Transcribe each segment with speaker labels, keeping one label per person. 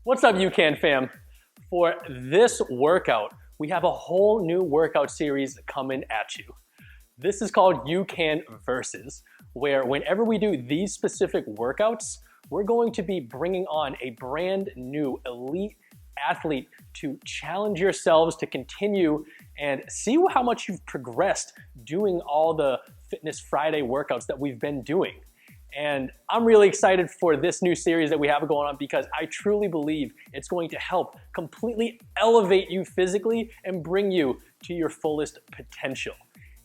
Speaker 1: What's up, UCAN fam? For this workout, we have a whole new workout series coming at you. This is called UCAN Versus, where whenever we do these specific workouts, we're going to be bringing on a brand new elite athlete to challenge yourselves to continue and see how much you've progressed doing all the Fitness Friday workouts that we've been doing. And I'm really excited for this new series that we have going on because I truly believe it's going to help completely elevate you physically and bring you to your fullest potential.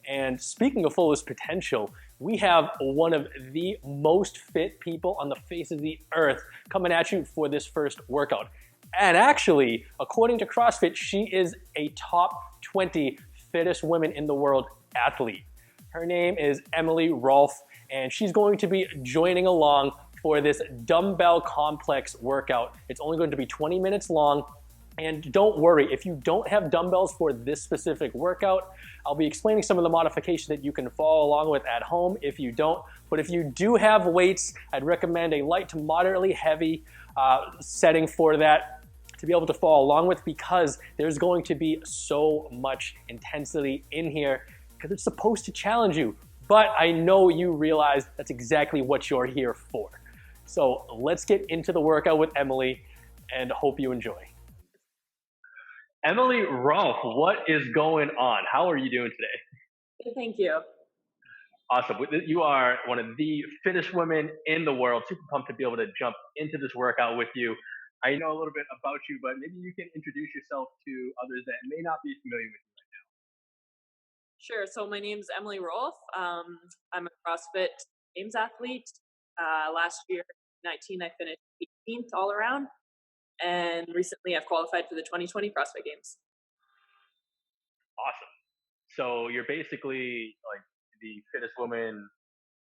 Speaker 1: And speaking of fullest potential, we have one of the most fit people on the face of the earth coming at you for this first workout. And actually, according to CrossFit, she is a top 20 fittest women in the world athlete. Her name is Emily Rolfe, and she's going to be joining along for this dumbbell complex workout. It's only going to be 20 minutes long. And don't worry, if you don't have dumbbells for this specific workout, I'll be explaining some of the modifications that you can follow along with at home if you don't. But if you do have weights, I'd recommend a light to moderately heavy setting for that to be able to follow along with, because there's going to be so much intensity in here because it's supposed to challenge you. But I know you realize that's exactly what you're here for. So let's get into the workout with Emily and hope you enjoy. Emily Rolfe, what is going on? How are you doing today?
Speaker 2: Thank you.
Speaker 1: Awesome. You are one of the fittest women in the world. Super pumped to be able to jump into this workout with you. I know a little bit about you, but maybe you can introduce yourself to others that may not be familiar with you right now.
Speaker 2: Sure. So my name's Emily Rolfe. I'm a CrossFit Games athlete. Last year, 19, I finished 18th all around. And recently I've qualified for the 2020 CrossFit Games.
Speaker 1: Awesome. So you're basically like the fittest woman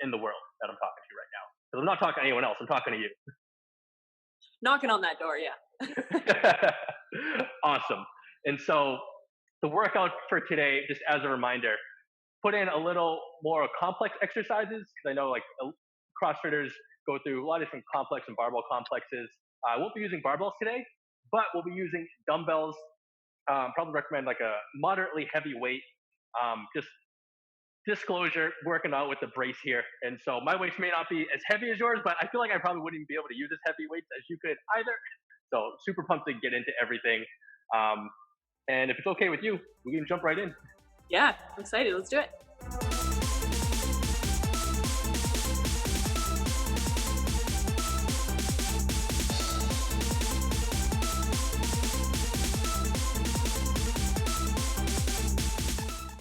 Speaker 1: in the world that I'm talking to right now. Because I'm not talking to anyone else, I'm talking to you.
Speaker 2: Knocking on that door, yeah.
Speaker 1: Awesome. And so the workout for today, just as a reminder, put in a little more complex exercises, because I know like CrossFitters go through a lot of different complex and barbell complexes. I won't be using barbells today, but we'll be using dumbbells. Probably recommend like a moderately heavy weight. Just disclosure, working out with the brace here. And so my weights may not be as heavy as yours, but I feel like I probably wouldn't be able to use as heavy weights as you could either. So super pumped to get into everything. And if it's okay with you, we can jump right in.
Speaker 2: Yeah, I'm excited. Let's do it.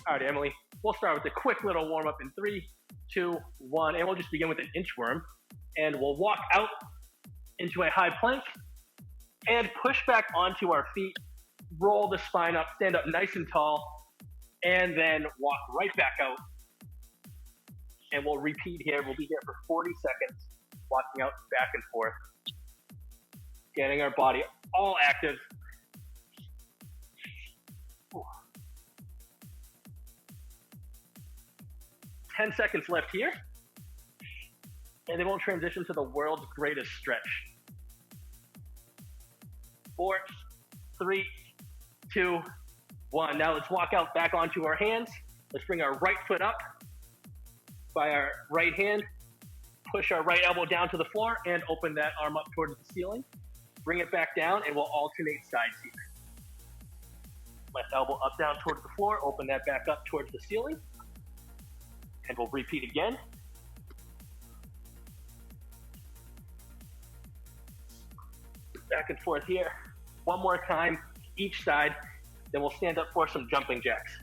Speaker 1: All right, Emily, we'll start with a quick little warm up in 3, 2, 1, and we'll just begin with an inchworm. And we'll walk out into a high plank and push back onto our feet, roll the spine up, stand up nice and tall, and then walk right back out. And we'll repeat here. We'll be here for 40 seconds, walking out back and forth, getting our body all active. 10 seconds left here, and then we'll transition to the world's greatest stretch. 4, 3, 2, 1. Now let's walk out back onto our hands. Let's bring our right foot up by our right hand, push our right elbow down to the floor, and open that arm up towards the ceiling. Bring it back down, and we'll alternate sides here. Left elbow up, down towards the floor, open that back up towards the ceiling. And we'll repeat again. Back and forth here. One more time, each side. Then we'll stand up for some jumping jacks.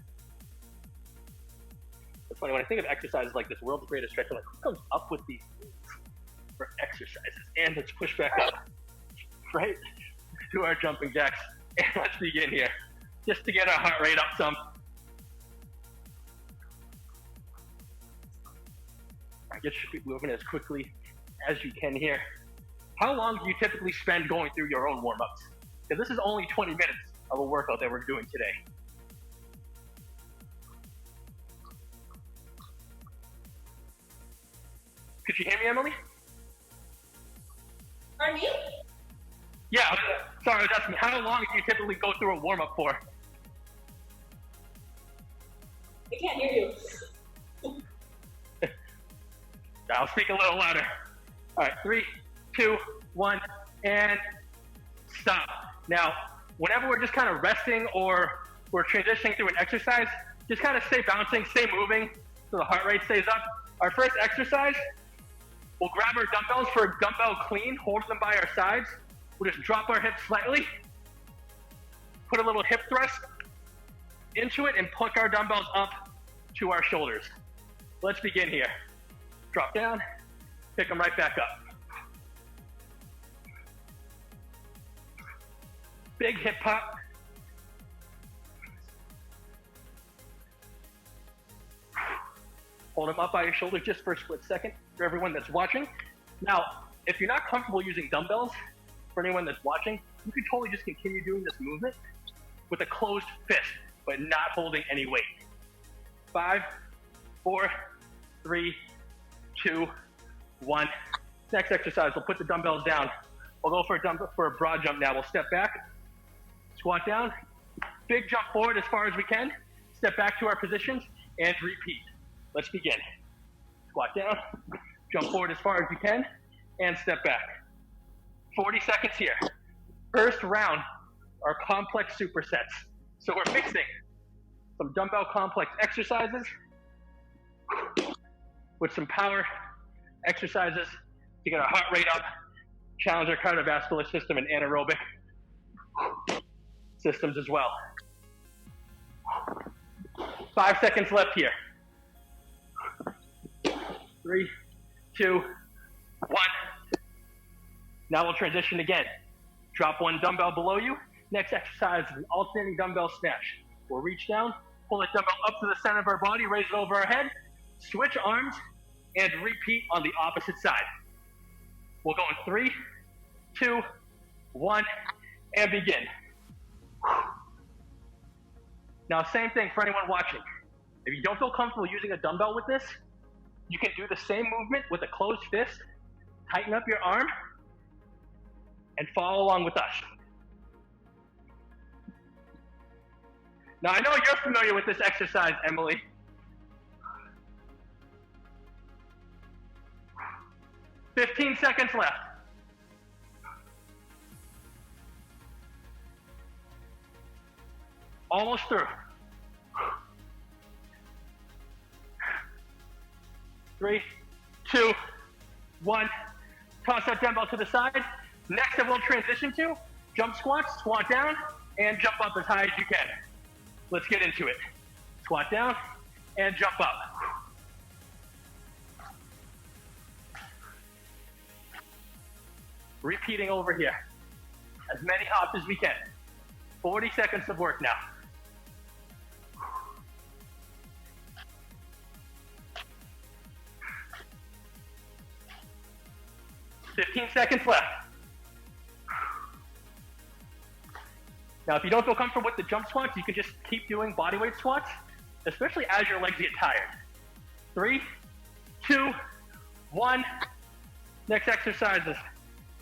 Speaker 1: It's funny, when I think of exercises like this, world's greatest stretch, I'm like, who comes up with these for exercises? And let's push back up, right? To our jumping jacks. And let's begin here. Just to get our heart rate up some. Get your feet moving as quickly as you can here. How long do you typically spend going through your own warm-ups? Because this is only 20 minutes of a workout that we're doing today. Could you hear me, Emily?
Speaker 2: Pardon me?
Speaker 1: Yeah, Sorry, I was asking, how long do you typically go through a warm-up for?
Speaker 2: I can't hear you.
Speaker 1: I'll speak a little louder. All right, 3, 2, 1, and stop. Now, whenever we're just kind of resting or we're transitioning through an exercise, just kind of stay bouncing, stay moving so the heart rate stays up. Our first exercise, we'll grab our dumbbells for a dumbbell clean, hold them by our sides. We'll just drop our hips slightly, put a little hip thrust into it, and push our dumbbells up to our shoulders. Let's begin here. Drop down, pick them right back up. Big hip pop. Hold them up by your shoulders just for a split second for everyone that's watching. Now, if you're not comfortable using dumbbells, for anyone that's watching, you can totally just continue doing this movement with a closed fist, but not holding any weight. 5, 4, 3, 2, 1. Next exercise, we'll put the dumbbells down. We'll go for a broad jump now. We'll step back, squat down, big jump forward as far as we can, step back to our positions, and repeat. Let's begin. Squat down, jump forward as far as you can, and step back. 40 seconds here. First round are complex supersets. So we're mixing some dumbbell complex exercises with some power exercises to get our heart rate up, challenge our cardiovascular system and anaerobic systems as well. 5 seconds left here. 3, 2, 1. Now we'll transition again. Drop one dumbbell below you. Next exercise is an alternating dumbbell snatch. We'll reach down, pull that dumbbell up to the center of our body, raise it over our head, switch arms, and repeat on the opposite side. We'll go in 3, 2, 1, and begin. Now, same thing for anyone watching. If you don't feel comfortable using a dumbbell with this, you can do the same movement with a closed fist, tighten up your arm, and follow along with us. Now, I know you're familiar with this exercise, Emily. "15 seconds left. Almost through. 3, 2, 1. Toss that dumbbell to the side. Next that we'll transition to jump squats, squat down, and jump up as high as you can. Let's get into it. Squat down and jump up. Repeating over here. As many hops as we can. 40 seconds of work now. "15 seconds left. Now, if you don't feel comfortable with the jump squats, you can just keep doing bodyweight squats, especially as your legs get tired. 3, 2, 1. Next exercise is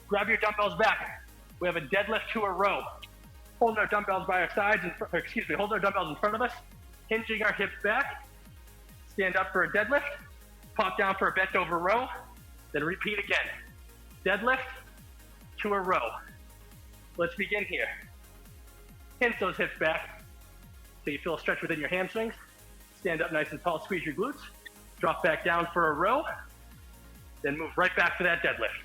Speaker 1: grab your dumbbells back. We have a deadlift to a row. Hold our dumbbells by our sides, hold our dumbbells in front of us, hinging our hips back. Stand up for a deadlift, pop down for a bent over row, then repeat again. Deadlift to a row. Let's begin here. Hinge those hips back so you feel a stretch within your hamstrings. Stand up nice and tall, squeeze your glutes. Drop back down for a row, then move right back to that deadlift.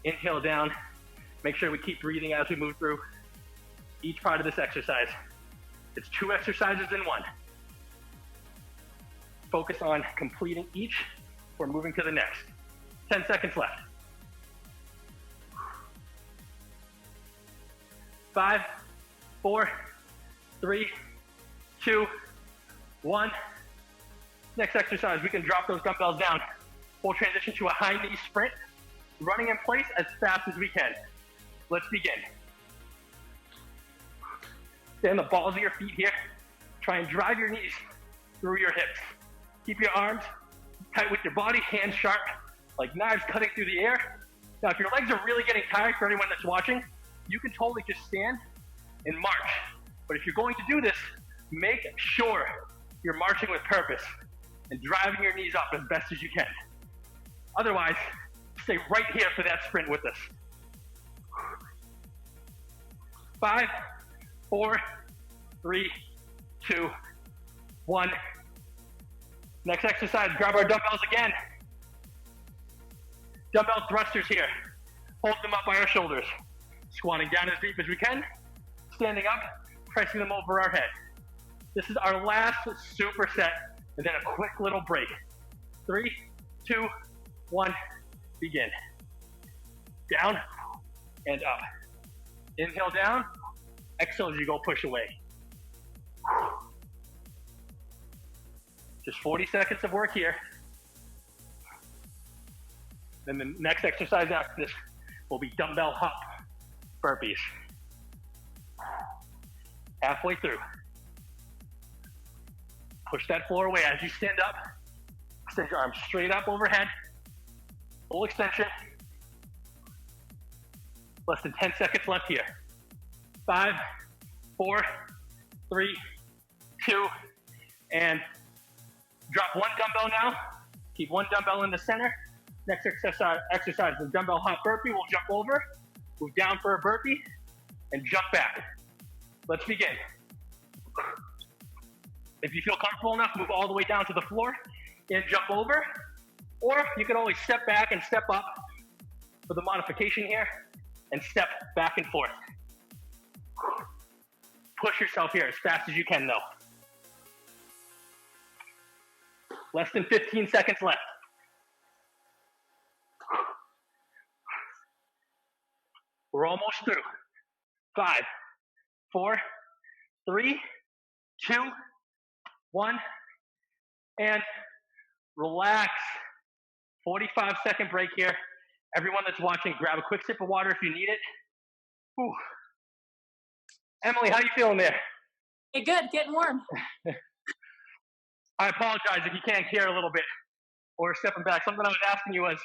Speaker 1: Inhale down. Make sure we keep breathing as we move through each part of this exercise. It's 2 exercises in one. Focus on completing each before moving to the next. 10 seconds left. 5, 4, 3, 2, 1. Next exercise, we can drop those dumbbells down. We'll transition to a high knee sprint, running in place as fast as we can. Let's begin. Stand the balls of your feet here. Try and drive your knees through your hips. Keep your arms tight with your body, hands sharp, like knives cutting through the air. Now, if your legs are really getting tired, for anyone that's watching, you can totally just stand and march. But if you're going to do this, make sure you're marching with purpose and driving your knees up as best as you can. Otherwise, stay right here for that sprint with us. 5, 4, 3, 2, 1. Next exercise, grab our dumbbells again. Dumbbell thrusters here. Hold them up by our shoulders. Squatting down as deep as we can. Standing up, pressing them over our head. This is our last superset, and then a quick little break. 3, 2, 1, begin. Down and up. Inhale down, exhale as you go push away. Just 40 seconds of work here. Then the next exercise after this will be dumbbell hop burpees. Halfway through. Push that floor away as you stand up. Extend your arms straight up overhead. Full extension. Less than 10 seconds left here. 5, 4, 3, 2, and drop one dumbbell now. Keep one dumbbell in the center. Next exercise, the dumbbell hop burpee. We'll jump over, move down for a burpee, and jump back. Let's begin. If you feel comfortable enough, move all the way down to the floor and jump over. Or you can always step back and step up for the modification here and step back and forth. Push yourself here as fast as you can though. Less than 15 seconds left. We're almost through. 5, 4, 3, 2, 1, and relax. 45-second break here. Everyone that's watching, grab a quick sip of water if you need it. Whew. Emily, how you feeling there?
Speaker 2: Hey, good, getting warm.
Speaker 1: I apologize if you can't hear a little bit or stepping back. Something I was asking you was,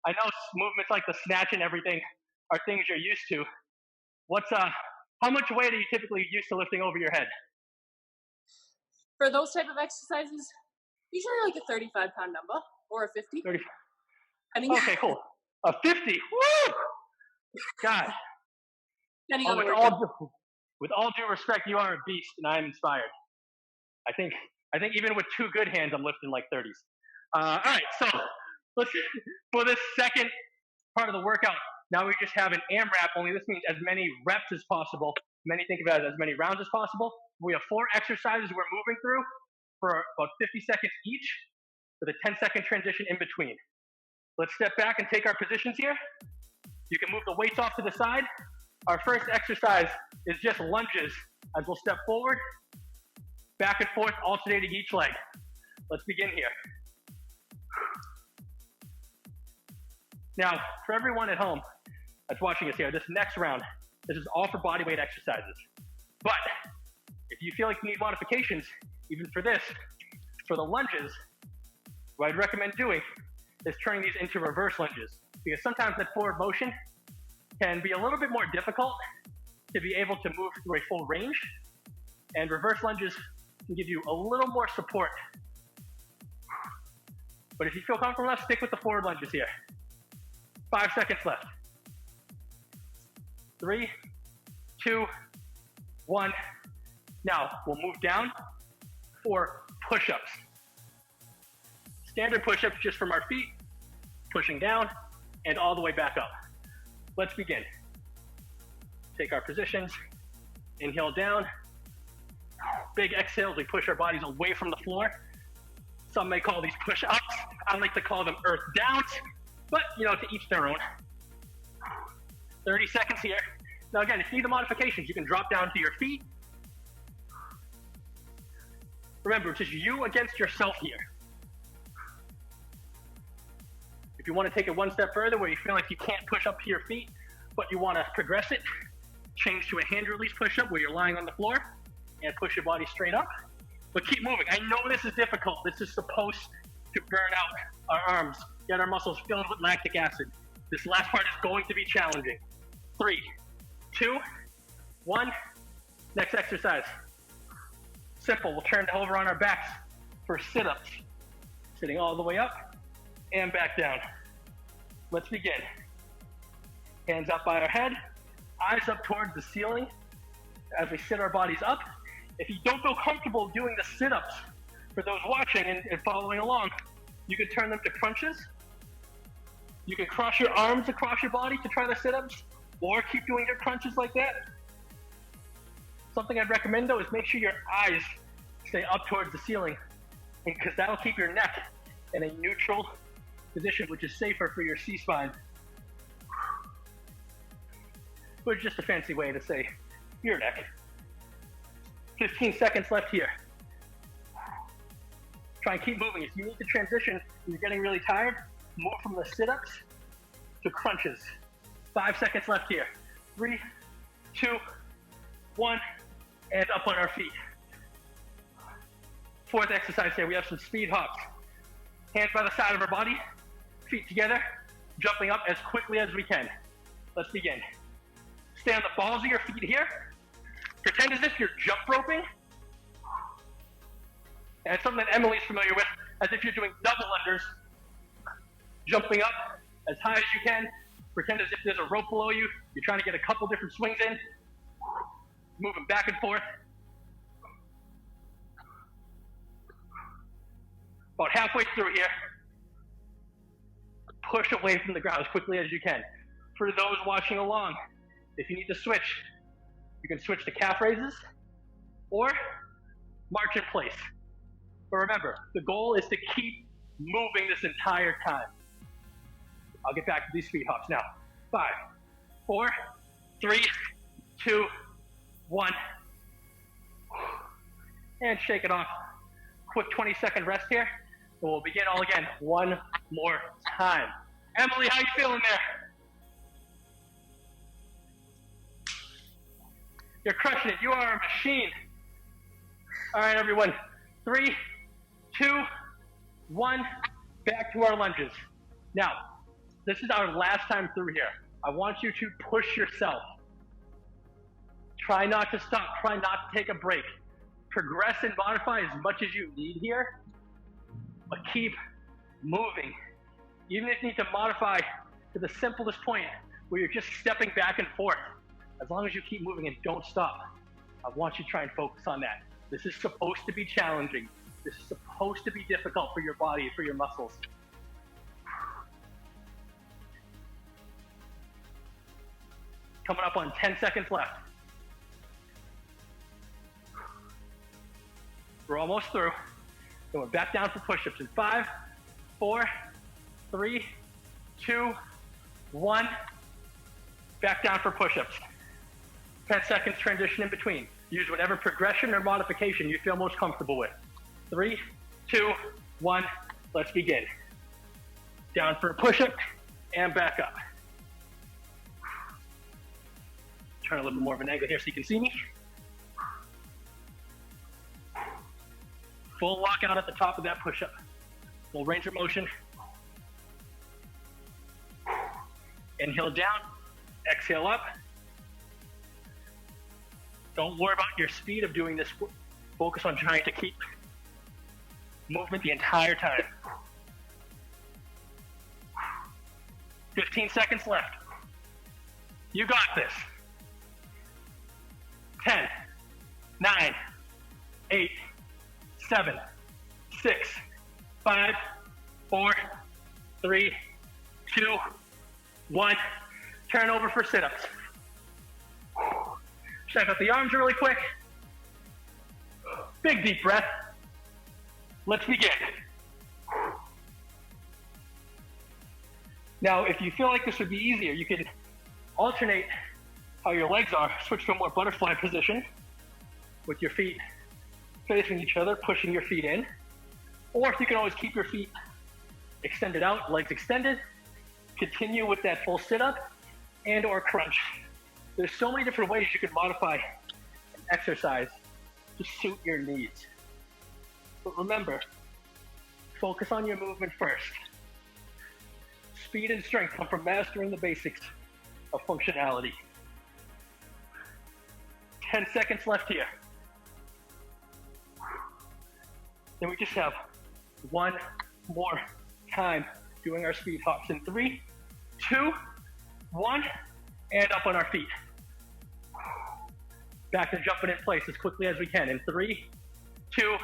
Speaker 1: I know movements like the snatch and everything are things you're used to. How much weight are you typically used to lifting over your head?
Speaker 2: For those type of exercises, usually like a 35-pound dumbbell or a 50.
Speaker 1: 30.
Speaker 2: Okay,
Speaker 1: cool. A 50. Woo! God. With all due respect, you are a beast, and I am inspired. I think even with 2 good hands, I'm lifting like 30s. All right, so for this second part of the workout, now we just have an AMRAP, only this means as many reps as possible. Many think of it as many rounds as possible. We have 4 exercises we're moving through for about 50 seconds each with a 10-second transition in between. Let's step back and take our positions here. You can move the weights off to the side. Our first exercise is just lunges as we'll step forward, back and forth, alternating each leg. Let's begin here. Now, for everyone at home that's watching us here, this next round, this is all for body weight exercises. But if you feel like you need modifications, even for this, for the lunges, what I'd recommend doing is turning these into reverse lunges. Because sometimes that forward motion can be a little bit more difficult to be able to move through a full range. And reverse lunges can give you a little more support. But if you feel comfortable enough, stick with the forward lunges here. 5 seconds left. 3, 2, 1. Now we'll move down for push-ups. Standard push-ups just from our feet, pushing down and all the way back up. Let's begin. Take our positions. Inhale down. Big exhale as we push our bodies away from the floor. Some may call these push-ups. I like to call them earth downs, but to each their own. 30 seconds here. Now again, if you need the modifications, you can drop down to your feet. Remember, it's just you against yourself here. If you want to take it one step further where you feel like you can't push up to your feet, but you want to progress it, change to a hand release push-up where you're lying on the floor and push your body straight up. But keep moving. I know this is difficult. This is supposed to burn out our arms get our muscles filled with lactic acid. This last part is going to be challenging. 3, 2, 1. Next exercise. Simple. We'll turn over on our backs for sit-ups. Sitting all the way up and back down. Let's begin. Hands up by our head, eyes up towards the ceiling as we sit our bodies up. If you don't feel comfortable doing the sit-ups, for those watching and following along, you can turn them to crunches. You can cross your arms across your body to try the sit-ups, or keep doing your crunches like that. Something I'd recommend though is make sure your eyes stay up towards the ceiling, because that'll keep your neck in a neutral position, which is safer for your C-spine. But it's just a fancy way to say your neck. 15 seconds left here. Try and keep moving. If you need to transition and you're getting really tired, move from the sit-ups to crunches. 5 seconds left here. 3, 2, 1, and up on our feet. Fourth exercise here, we have some speed hops. Hands by the side of our body, feet together, jumping up as quickly as we can. Let's begin. Stay on the balls of your feet here. Pretend as if you're jump roping. And it's something that Emily's familiar with, as if you're doing double unders. Jumping up as high as you can. Pretend as if there's a rope below you. You're trying to get a couple different swings in. Moving back and forth. About halfway through here. Push away from the ground as quickly as you can. For those watching along, if you need to switch, you can switch to calf raises or march in place. But remember, the goal is to keep moving this entire time. I'll get back to these speed hops now. 5, 4, 3, 2, 1. And shake it off. Quick 20-second rest here. And we'll begin all again one more time. Emily, how you feeling there? You're crushing it. You are a machine. All right, everyone. 3, 2, 1. Back to our lunges. Now, this is our last time through here. I want you to push yourself. Try not to stop. Try not to take a break. Progress and modify as much as you need here, but keep moving. Even if you need to modify to the simplest point where you're just stepping back and forth, as long as you keep moving and don't stop, I want you to try and focus on that. This is supposed to be challenging. This is supposed to be difficult for your body, for your muscles. Coming up on 10 seconds left. We're almost through. Then we're back down for push-ups in 5, 4, 3, 2, 1. Back down for push-ups. 10 seconds transition in between. Use whatever progression or modification you feel most comfortable with. 3, 2, 1. Let's begin. Down for a push-up and back up. Turn a little bit more of an angle here so you can see me. Full lockout at the top of that push-up. Full range of motion. Inhale down, exhale up. Don't worry about your speed of doing this. Focus on trying to keep movement the entire time. 15 seconds left. You got this. 10, 9, 8, 7, 6, 5, 4, 3, 2, 1. Turn over for sit-ups. Check out the arms really quick. Big deep breath. Let's begin. Now, if you feel like this would be easier, you can alternate how your legs are. Switch to a more butterfly position with your feet facing each other, pushing your feet in. Or you can always keep your feet extended out, legs extended. Continue with that full sit-up and or crunch. There's so many different ways you can modify an exercise to suit your needs. But remember, focus on your movement first. speed and strength come from mastering the basics of functionality. 10 seconds left here. Then we just have one more time doing our speed hops in 3, 2, 1, and up on our feet. Back to jumping in place as quickly as we can in 3, 2,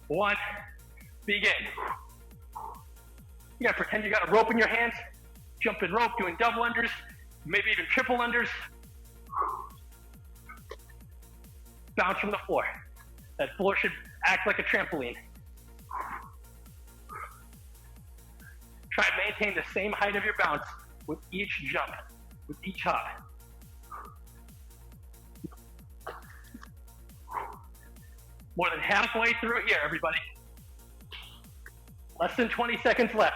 Speaker 1: 1, begin. You gotta pretend you got a rope in your hands, jumping rope, doing double unders, maybe even triple unders. Bounce from the floor. That floor should act like a trampoline. Try and maintain the same height of your bounce with each jump, with each hop. More than halfway through here, everybody. Less than 20 seconds left.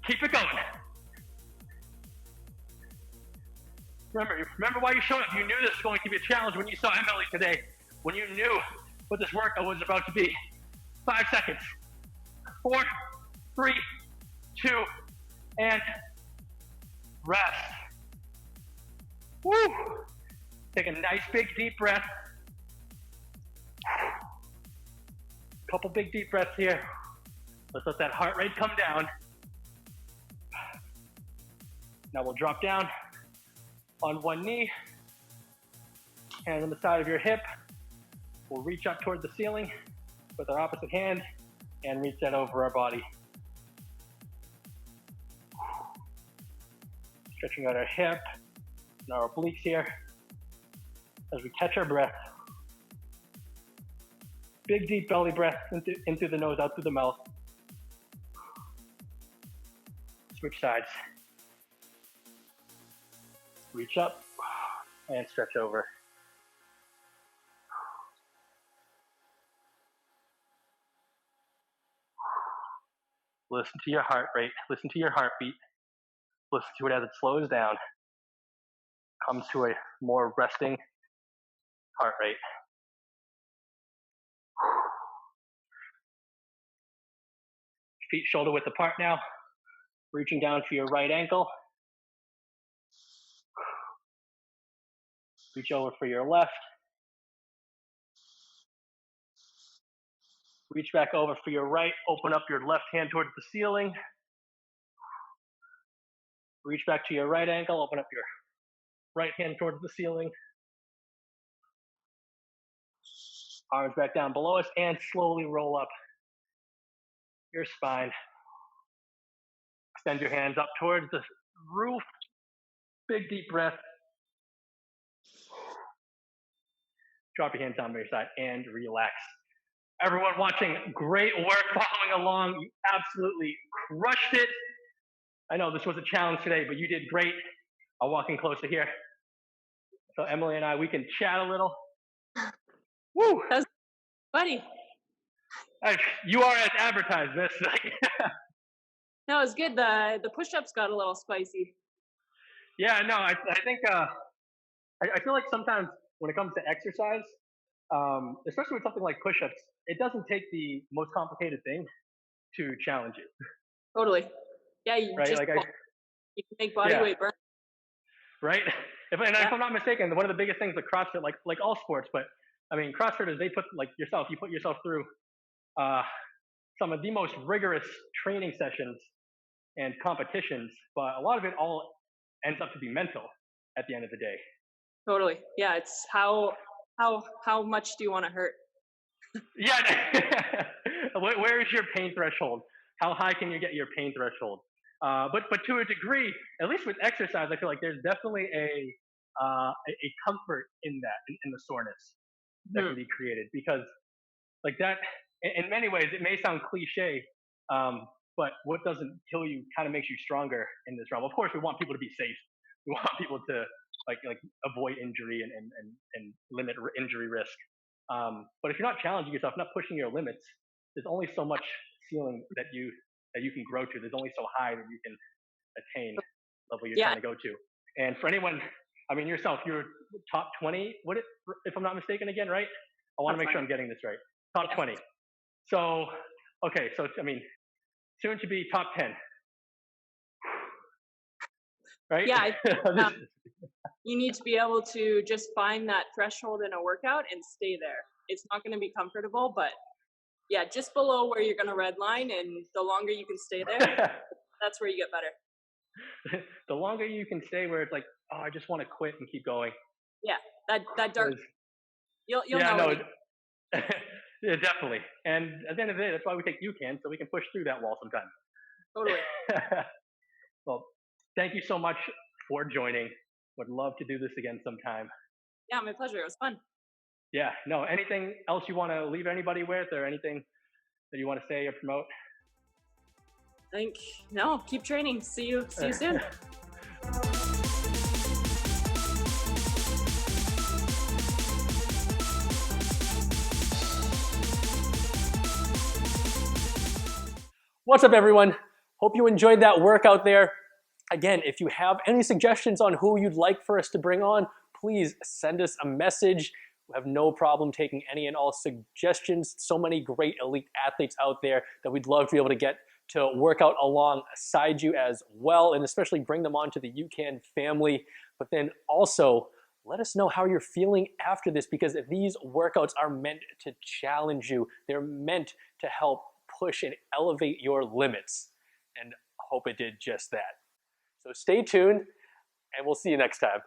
Speaker 1: Keep it going. Remember why you showed up. You knew this was going to be a challenge when you saw Emily today, when you knew what this workout was about to be. 5 seconds. 4, 3, 2, and rest. Woo! Take a nice big deep breath. Couple big deep breaths here. Let's let that heart rate come down. Now we'll drop down on one knee, hand on the side of your hip. We'll reach up toward the ceiling with our opposite hand and reach that over our body. Stretching out our hip and our obliques here as we catch our breath. Big deep belly breath into the nose, out through the mouth. Switch sides. Reach up and stretch over. Listen to your heart rate. Listen to your heartbeat. Listen to it as it slows down. Comes to a more resting heart rate. Feet shoulder width apart now. Reaching down for your right ankle. Reach over for your left. Reach back over for your right. Open up your left hand towards the ceiling. Reach back to your right ankle. Open up your right hand towards the ceiling. Arms back down below us and slowly roll up your spine. Extend your hands up towards the roof. Big deep breath. Drop your hands down by your side and relax. Everyone watching, great work following along. You absolutely crushed it. I know this was a challenge today, but you did great. I'll walk in closer here. So Emily and I, we can chat a little. Woo!
Speaker 2: That was funny.
Speaker 1: You are as advertised, miss.
Speaker 2: No, it was good. The push-ups got a little spicy.
Speaker 1: Yeah, no, I think I feel like sometimes when it comes to exercise, especially with something like push-ups, it doesn't take the most complicated thing to challenge it.
Speaker 2: Totally. Yeah, you
Speaker 1: right?
Speaker 2: just
Speaker 1: Like
Speaker 2: you can make body weight burn.
Speaker 1: Right? If I'm not mistaken, one of the biggest things with CrossFit, like all sports, but I mean, CrossFitters, they put you put yourself through some of the most rigorous training sessions and competitions, but a lot of it all ends up to be mental at the end of the day.
Speaker 2: Totally. Yeah, it's how much do you want to hurt?
Speaker 1: Yeah. Where is your pain threshold? How high can you get your pain threshold? But to a degree, at least with exercise, I feel like there's definitely a comfort in that, in the soreness that can be created, because like that, in many ways, it may sound cliche, but what doesn't kill you kind of makes you stronger in this realm. Of course, we want people to be safe. We want people to like avoid injury and limit injury risk. But if you're not challenging yourself, not pushing your limits, there's only so much ceiling that you can grow to. There's only so high that you can attain the level you're trying to go to. And for anyone, I mean, yourself, you're top 20, if I'm not mistaken again, right? I want to make sure I'm getting this right. Top 20. So, okay, so I mean, soon to be top 10. Right?
Speaker 2: Yeah, you need to be able to just find that threshold in a workout and stay there. It's not going to be comfortable, but yeah, just below where you're going to redline, and the longer you can stay there, that's where you get better.
Speaker 1: The longer you can stay where it's like, oh, I just want to quit and keep going.
Speaker 2: Yeah, that dark. You'll
Speaker 1: yeah,
Speaker 2: know.
Speaker 1: No, yeah, definitely. And at the end of the day, that's why we take UCAN, so we can push through that wall sometimes.
Speaker 2: Totally.
Speaker 1: Well, thank you so much for joining. Would love to do this again sometime.
Speaker 2: Yeah, my pleasure. It was fun.
Speaker 1: Yeah, no, anything else you want to leave anybody with, or anything that you want to say or promote?
Speaker 2: I think, no, keep training. See you soon.
Speaker 1: What's up, everyone? Hope you enjoyed that workout there. Again, if you have any suggestions on who you'd like for us to bring on, please send us a message. We have no problem taking any and all suggestions. So many great elite athletes out there that we'd love to be able to get to work out alongside you as well, and especially bring them onto the UCAN family. But then also, let us know how you're feeling after this, because these workouts are meant to challenge you. They're meant to help push and elevate your limits, and I hope it did just that. So stay tuned, and we'll see you next time.